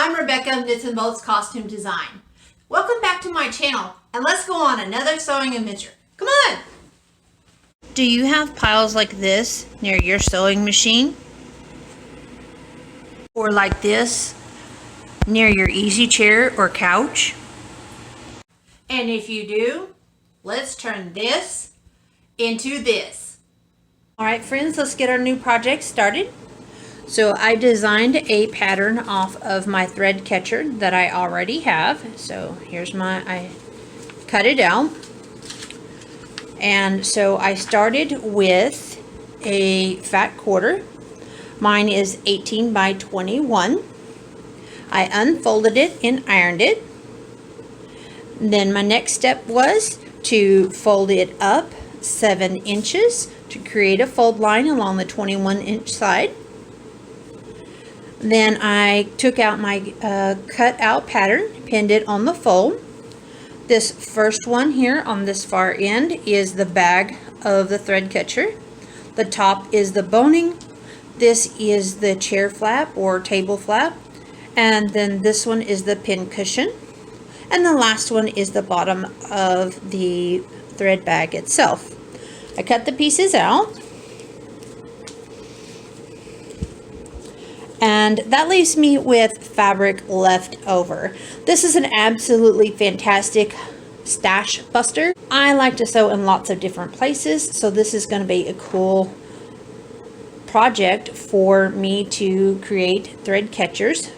I'm Rebecca of Knits and Bolts Costume Design. Welcome back to my channel, and let's go on another sewing adventure. Come on! Do you have piles like this near your sewing machine? Or like this near your easy chair or couch? And if you do, let's turn this into this. Alright friends, let's get our new project started. So I designed a pattern off of my thread catcher that I already have. So here's I cut it out. And so I started with a fat quarter. Mine is 18 by 21. I unfolded it and ironed it. Then my next step was to fold it up 7 inches to create a fold line along the 21-inch side. Then I took out my cut out pattern, pinned it on the fold. This first one here on this far end is the bag of the thread catcher. The top is the boning. This is the chair flap or table flap. And then this one is the pin cushion. And the last one is the bottom of the thread bag itself. I cut the pieces out. And that leaves me with fabric left over. This is an absolutely fantastic stash buster. I like to sew in lots of different places, so this is going to be a cool project for me to create thread catchers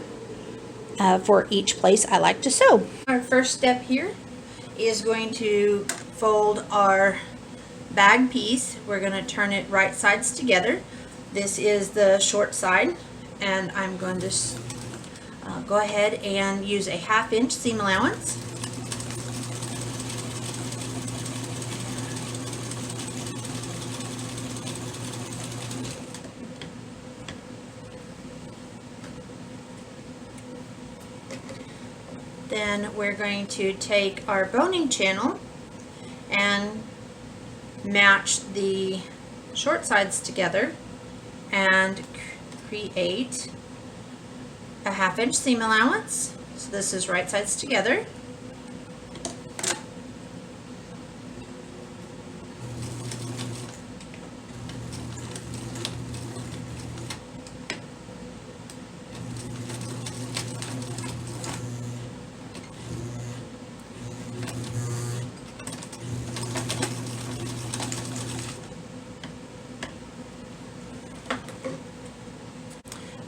for each place I like to sew. Our first step here is going to fold our bag piece. We're going to turn it right sides together. This is the short side. And I'm going to go ahead and use a 1/2 inch seam allowance. Then we're going to take our boning channel and match the short sides together and create a 1/2 inch seam allowance. So this is right sides together.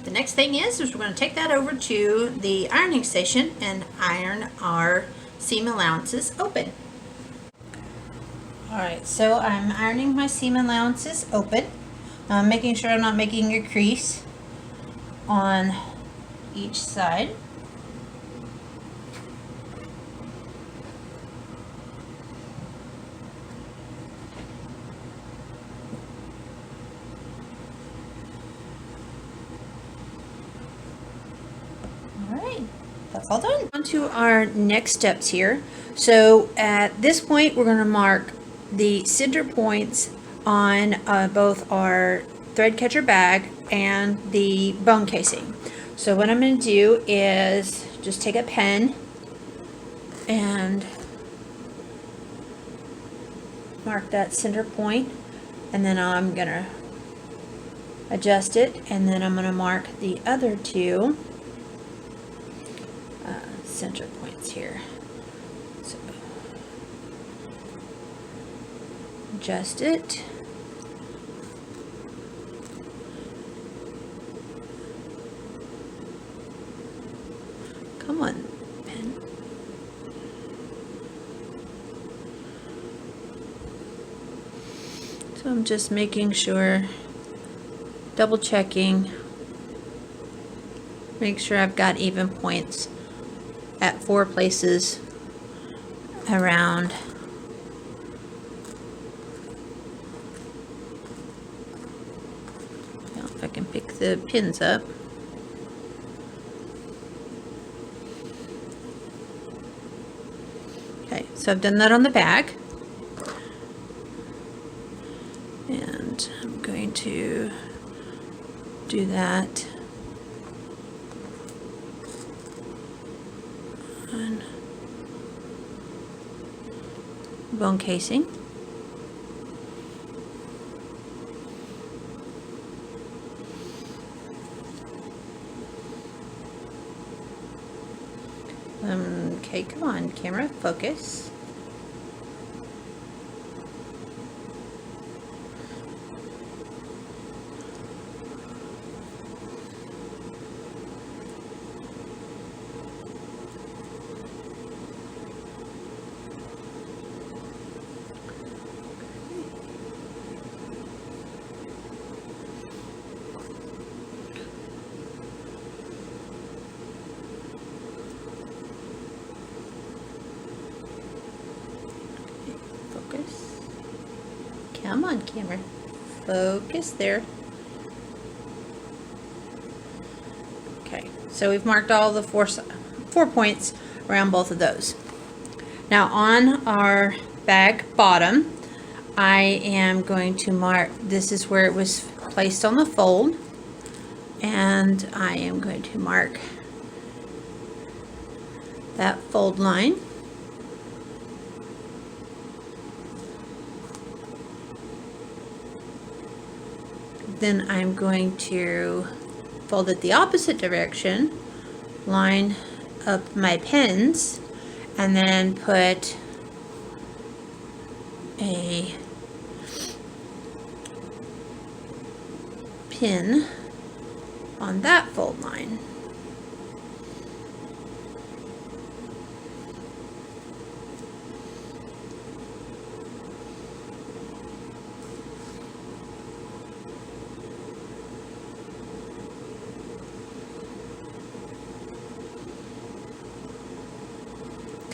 The next thing is we're going to take that over to the ironing station and iron our seam allowances open. Alright, so I'm ironing my seam allowances open, making sure I'm not making a crease on each side. That's all done. On to our next steps here. So at this point we're going to mark the center points on both our thread catcher bag and the bone casing. So what I'm going to do is just take a pen and mark that center point, and then I'm going to adjust it, and then I'm going to mark the other two center points here. So adjust it. Come on, pen. So I'm just making sure, double checking, make sure I've got even points at 4 places around. Now if I can pick the pins up. Okay, so I've done that on the back. And I'm going to do that on bone casing. Okay, come on, camera, focus. Focus. Come on, camera. Focus there. Okay, so we've marked all the four points around both of those. Now on our bag bottom, I am going to mark, this is where it was placed on the fold, and I am going to mark that fold line. Then I'm going to fold it the opposite direction, line up my pins, and then put a pin on that fold line.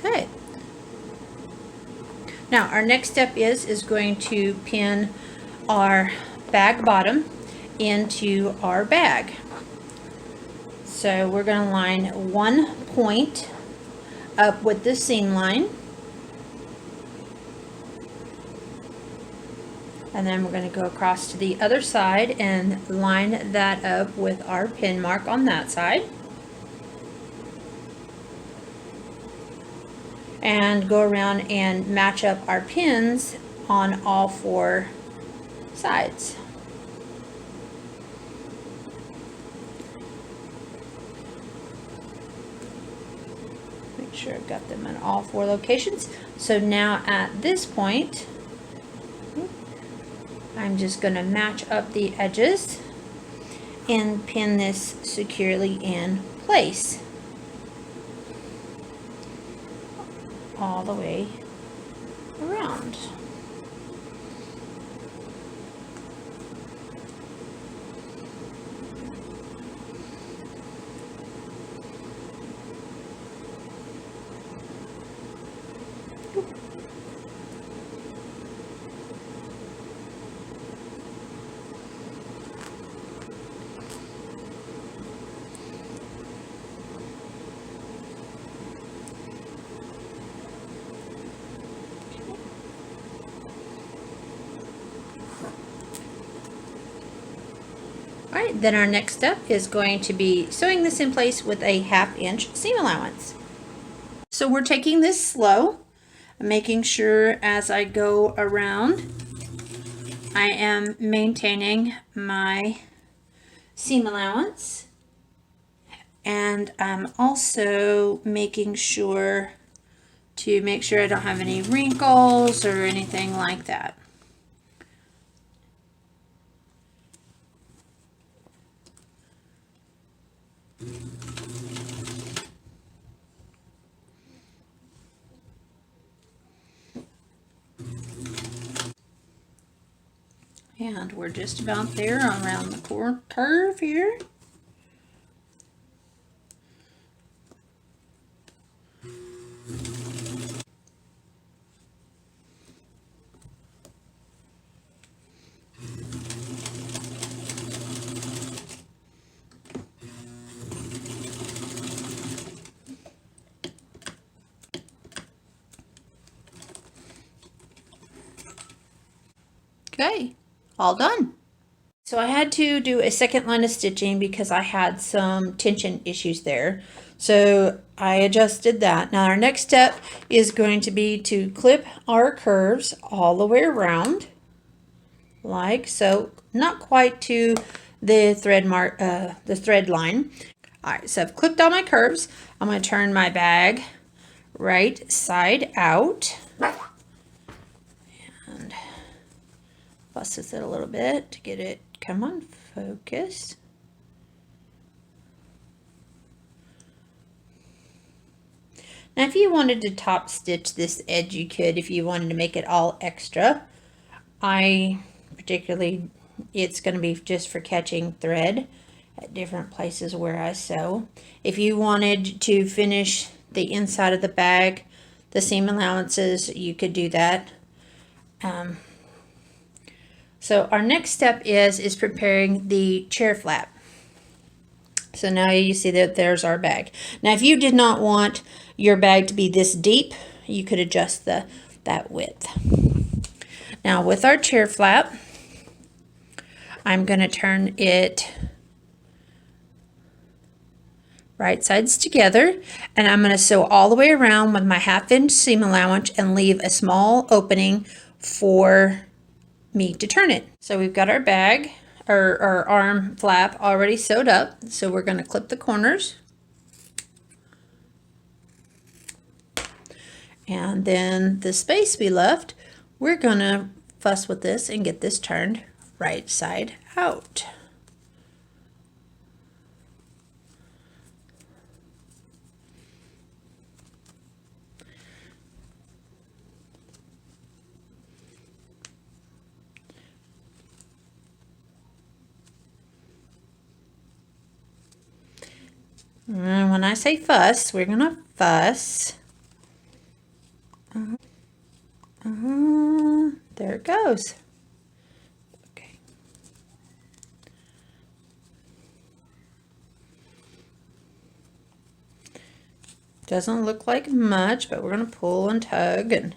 Okay. Now our next step is going to pin our bag bottom into our bag. So we're going to line one point up with the seam line, and then we're going to go across to the other side and line that up with our pin mark on that side, and go around and match up our pins on all four sides. Make sure I've got them in all four locations. So now at this point, I'm just going to match up the edges and pin this securely in place all the way around. Alright, then our next step is going to be sewing this in place with a 1/2 inch seam allowance. So we're taking this slow, making sure as I go around I am maintaining my seam allowance, and I'm also making sure to make sure I don't have any wrinkles or anything like that. And we're just about there around the curve here. Okay, all done. So I had to do a second line of stitching because I had some tension issues there. So I adjusted that. Now our next step is going to be to clip our curves all the way around, like so, not quite to the thread line. All right, so I've clipped all my curves. I'm going to turn my bag right side out and fuss with it a little bit to get it, come on, focus. Now if you wanted to top stitch this edge, you could, if you wanted to make it all extra. I particularly, it's going to be just for catching thread at different places where I sew. If you wanted to finish the inside of the bag, the seam allowances, you could do that. So our next step is preparing the chair flap. So now you see that there's our bag. Now if you did not want your bag to be this deep, you could adjust that width. Now with our chair flap, I'm going to turn it right sides together, and I'm going to sew all the way around with my 1/2 inch seam allowance and leave a small opening for me to turn it. So we've got our bag, our arm flap already sewed up, so we're going to clip the corners. And then the space we left, we're going to fuss with this and get this turned right side out. And when I say fuss, we're going to fuss. There it goes. Okay. Doesn't look like much, but we're going to pull and tug and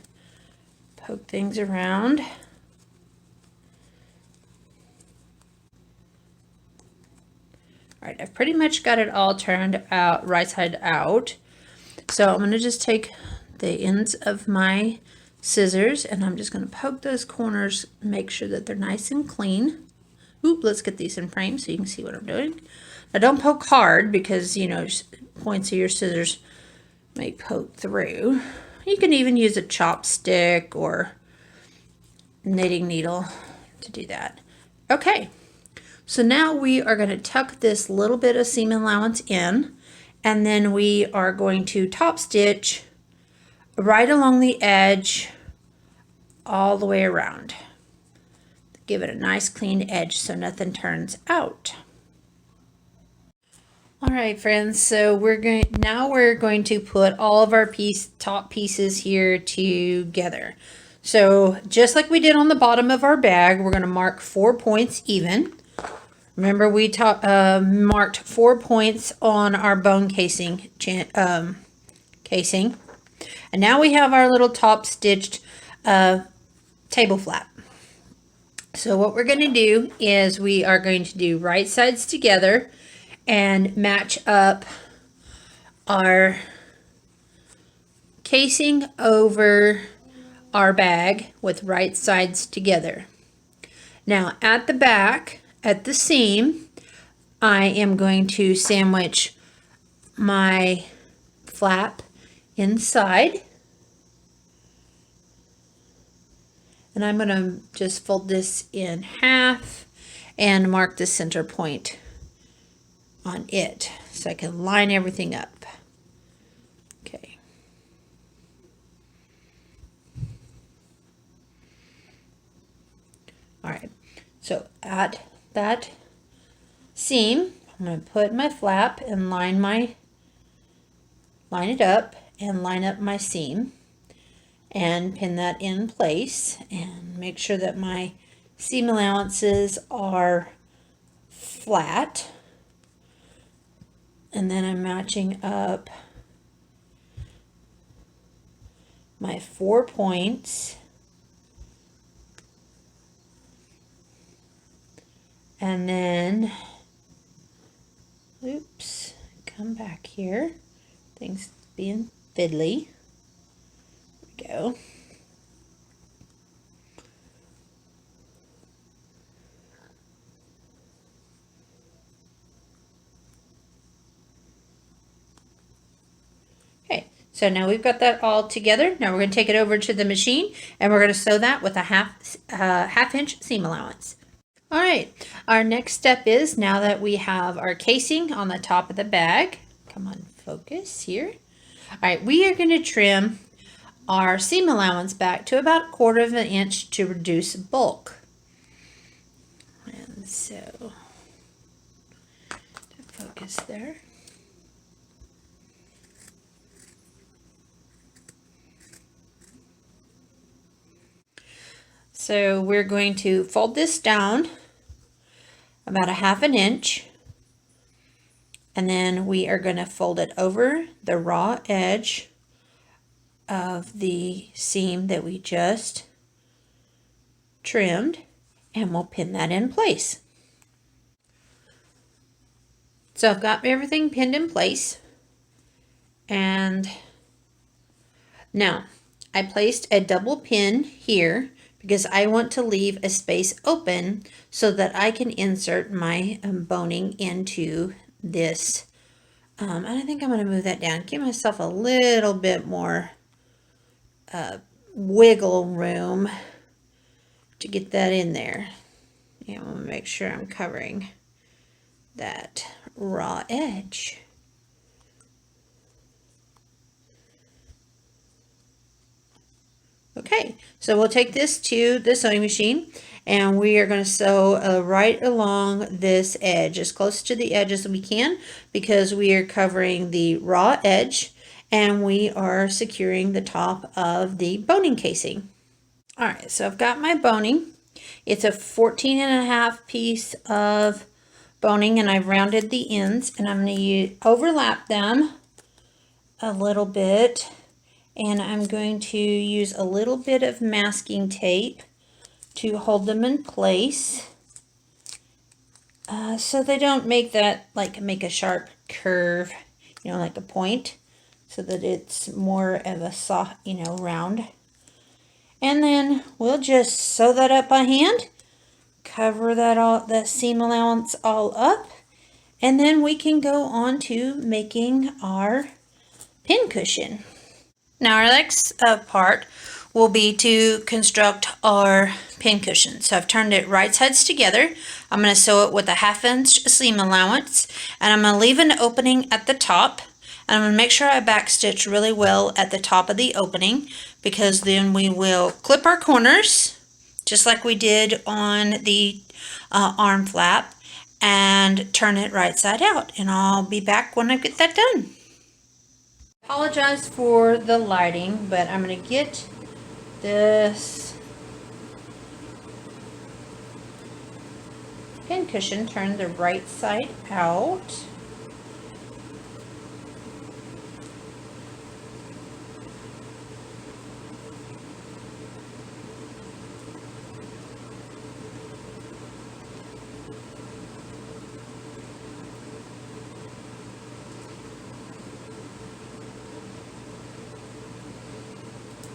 poke things around. All right, I've pretty much got it all turned out right side out. So I'm going to just take the ends of my scissors and I'm just going to poke those corners, make sure that they're nice and clean. Oop, let's get these in frame so you can see what I'm doing. Now don't poke hard because, you know, points of your scissors may poke through. You can even use a chopstick or knitting needle to do that. Okay, so now we are going to tuck this little bit of seam allowance in, and then we are going to top stitch right along the edge all the way around. Give it a nice clean edge so nothing turns out. All right, friends, so we're going to put all of our top pieces here together. So just like we did on the bottom of our bag, we're going to mark 4 points even. Remember, we marked 4 points on our bone casing, and now we have our little top stitched table flap. So what we're going to do is we are going to do right sides together and match up our casing over our bag with right sides together. Now at the back, at the seam, I am going to sandwich my flap inside, and I'm going to just fold this in half and mark the center point on it so I can line everything up. Okay. All right, so at that seam, I'm going to put my flap and line it up and line up my seam and pin that in place and make sure that my seam allowances are flat. And then I'm matching up my 4 points and then, oops, come back here. Things being fiddly. There we go. Okay, so now we've got that all together. Now we're going to take it over to the machine and we're going to sew that with a half-inch seam allowance. All right, our next step is, now that we have our casing on the top of the bag, come on, focus here. All right, we are going to trim our seam allowance back to about 1/4 of an inch to reduce bulk. And so, focus there. So we're going to fold this down about 1/2 inch, and then we are going to fold it over the raw edge of the seam that we just trimmed, and we'll pin that in place. So I've got everything pinned in place, and now I placed a double pin here because I want to leave a space open so that I can insert my boning into this. And I think I'm going to move that down, give myself a little bit more wiggle room to get that in there. And I'm going to make sure I'm covering that raw edge. Okay, so we'll take this to the sewing machine and we are going to sew right along this edge, as close to the edge as we can, because we are covering the raw edge and we are securing the top of the boning casing. All right, so I've got my boning. It's a 14.5 piece of boning, and I've rounded the ends, and I'm going to overlap them a little bit, and I'm going to use a little bit of masking tape to hold them in place so they don't make that, like, make a sharp curve, you know, like a point, so that it's more of a soft, you know, round. And then we'll just sew that up by hand, cover that seam allowance all up, and then we can go on to making our pin cushion. Now our next part will be to construct our pin cushion. So I've turned it right sides together. I'm going to sew it with a 1/2 inch seam allowance, and I'm going to leave an opening at the top. And I'm going to make sure I backstitch really well at the top of the opening, because then we will clip our corners just like we did on the arm flap and turn it right side out. And I'll be back when I get that done. Apologize for the lighting, but I'm going to get this pin cushion turned the right side out.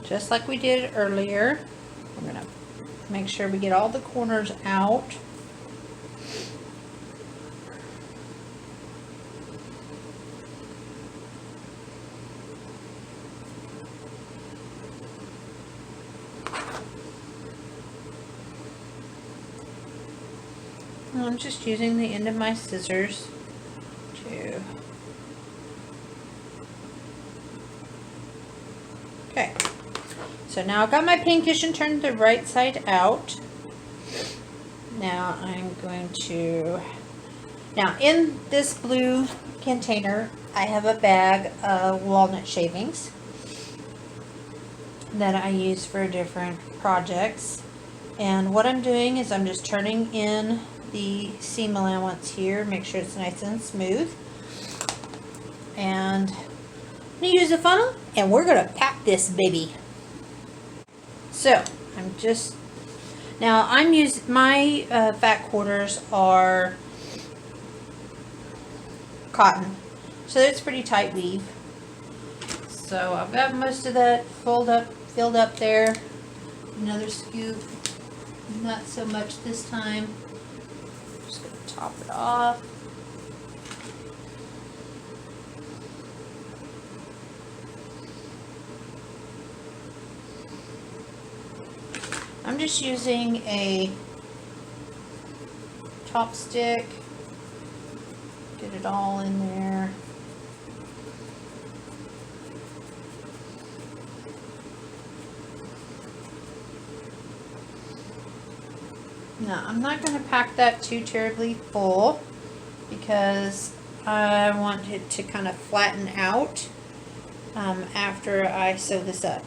Just like we did earlier. I'm going to make sure we get all the corners out. And I'm just using the end of my scissors to... Okay. So now I've got my pin cushion turned the right side out. Now I'm going to, now in this blue container, I have a bag of walnut shavings that I use for different projects. And what I'm doing is I'm just turning in the seam allowance here, make sure it's nice and smooth. And I'm going to use a funnel and we're going to pack this baby. So I'm just, now I'm using, my fat quarters are cotton, so it's pretty tight weave. So I've got most of that filled up there. Another scoop, not so much this time. Just gonna top it off. I'm just using a chopstick. Get it all in there. Now, I'm not going to pack that too terribly full because I want it to kind of flatten out after I sew this up.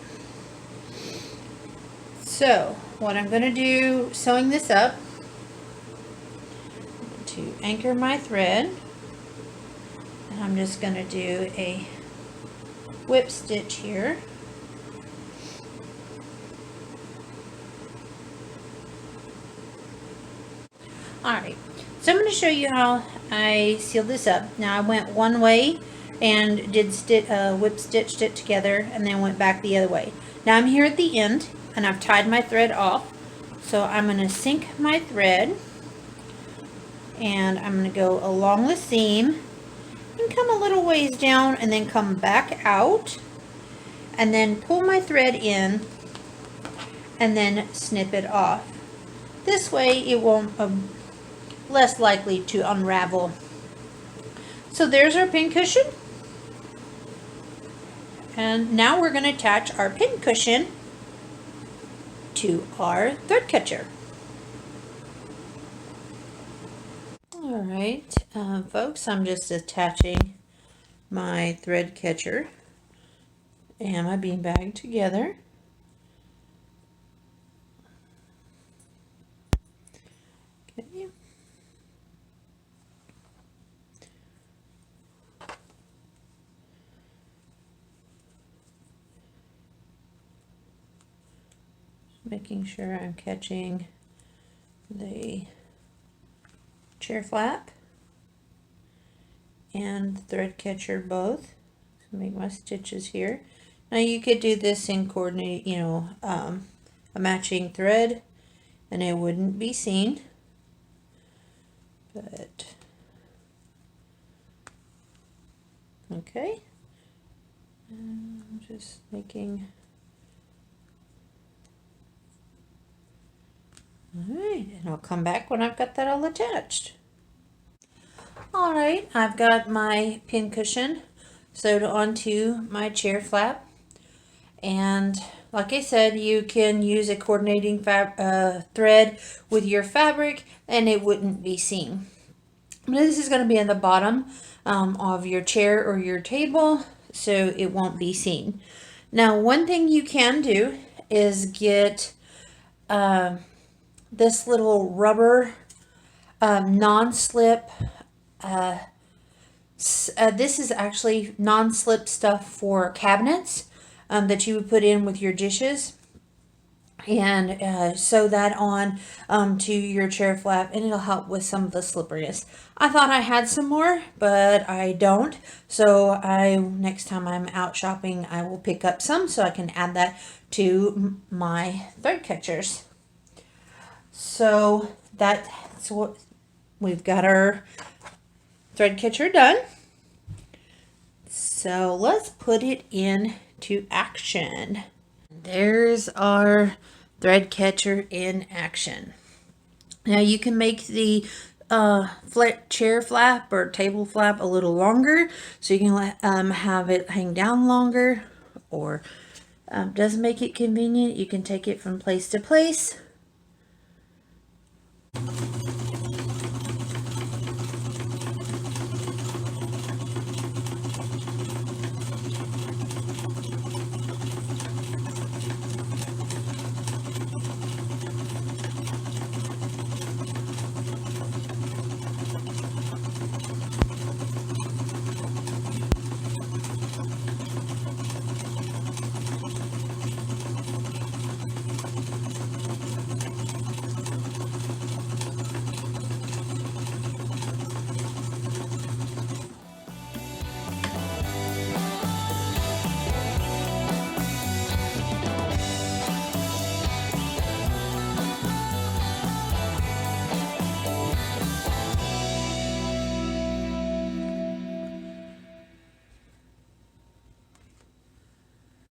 So, what I'm going to do sewing this up, to anchor my thread, and I'm just going to do a whip stitch here. Alright, so I'm going to show you how I sealed this up. Now I went one way and did whip stitched it together and then went back the other way. Now I'm here at the end and I've tied my thread off. So I'm going to sink my thread and I'm going to go along the seam and come a little ways down and then come back out and then pull my thread in and then snip it off. This way it won't less likely to unravel. So there's our pin cushion, and now we're going to attach our pin cushion to our thread catcher. Alright, folks, I'm just attaching my thread catcher and my bean bag together. Okay. Making sure I'm catching the chair flap and the thread catcher both. So make my stitches here. Now you could do this in coordinate, a matching thread and it wouldn't be seen. But okay. I'm just making. Alright, and I'll come back when I've got that all attached. Alright, I've got my pin cushion sewed onto my chair flap. And like I said, you can use a coordinating thread with your fabric and it wouldn't be seen. But this is going to be in the bottom of your chair or your table, so it won't be seen. Now, one thing you can do is get this little rubber non-slip. This is actually non-slip stuff for cabinets that you would put in with your dishes, and sew that on to your chair flap, and it'll help with some of the slipperiness. I thought I had some more, but I don't. So next time I'm out shopping, I will pick up some so I can add that to my thread catchers. So that's what we've got, our thread catcher done. So let's put it into action. There's our thread catcher in action. Now you can make the chair flap or table flap a little longer, so you can have it hang down longer, or doesn't make it convenient, you can take it from place to place.